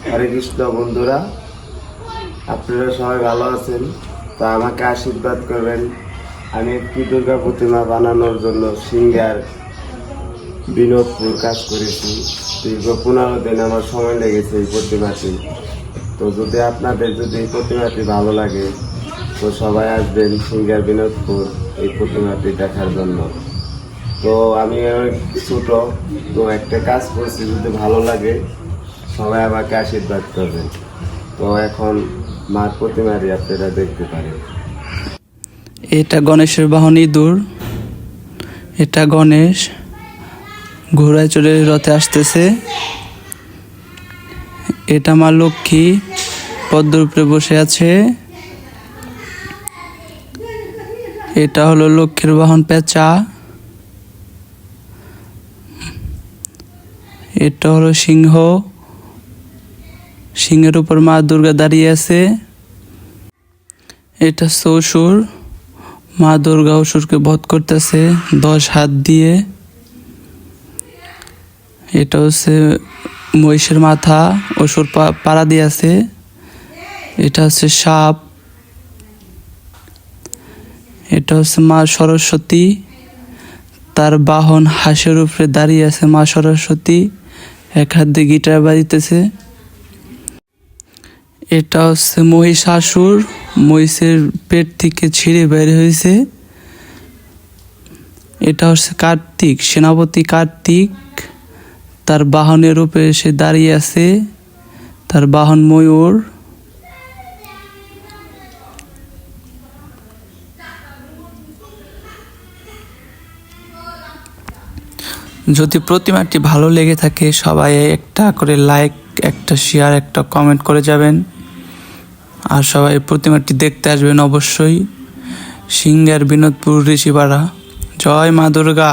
হরে কৃষ্ণ বন্ধুরা, আপনারা সবাই ভালো আছেন? তো আমাকে আশীর্বাদ করবেন। আমি একটি দুর্গা প্রতিমা বানানোর জন্য সিঙ্গার বিনোদপুর কাজ করেছি। দীর্ঘ 15 দিন আমার সময় লেগেছে এই প্রতিমাটি। তো যদি আপনাদের এই প্রতিমাটি ভালো লাগে তো সবাই আসবেন সিঙ্গার বিনোদপুর এই প্রতিমাটি দেখার জন্য। তো আমি অনেক ছোট, তো একটা কাজ করছি, যদি ভালো লাগে সবাই আমাকে আশীর্বাদ করবেন। তো এখন মার প্রতিমাটি আপনারা দেখতে পারেন। এটা গণেশের বাহন ইঁদুর। এটা গণেশ ঘোড়ায় চড়ে রথে আসতেছে। এটা মা লক্ষ্মী পদ্মের উপরে বসে আছে। এটা হলো লক্ষ্মীর বাহন পেঁচা। এটা হলো সিংহ, সিংহের উপর মা দুর্গা দাঁড়িয়ে আছে। এটা শ্বশুর, মা দুর্গা অসুরকে বধ করতেছে 10 হাত দিয়ে। এটা হচ্ছে মহিষের মাথা, অসুর পাড়া দিয়ে আছে। এটা হচ্ছে সাপ। এটা হচ্ছে মা সরস্বতী, তার বাহন হাঁসের উপরে দাঁড়িয়ে আছে মা সরস্বতী, এক হাত দিয়ে গিটার বাজিতেছে। এটা হচ্ছে মহিষাসুর, মহিষের পেট থেকে ছিঁড়ে বের হয়েছে। এটা হচ্ছে কার্তিক, সেনাপতি কার্তিক, তার বাহনের উপরে সে দাঁড়িয়ে আছে, তার বাহন ময়ূর। যদি প্রতিমাটি ভালো লেগে থাকে সবাই একটা করে লাইক, একটা শেয়ার, একটা কমেন্ট করে যাবেন। আর সবাই প্রতিমাটি দেখতে আসবেন অবশ্যই। সিঙ্গার বিনোদপুর ঋষিপাড়া। জয় মা দুর্গা।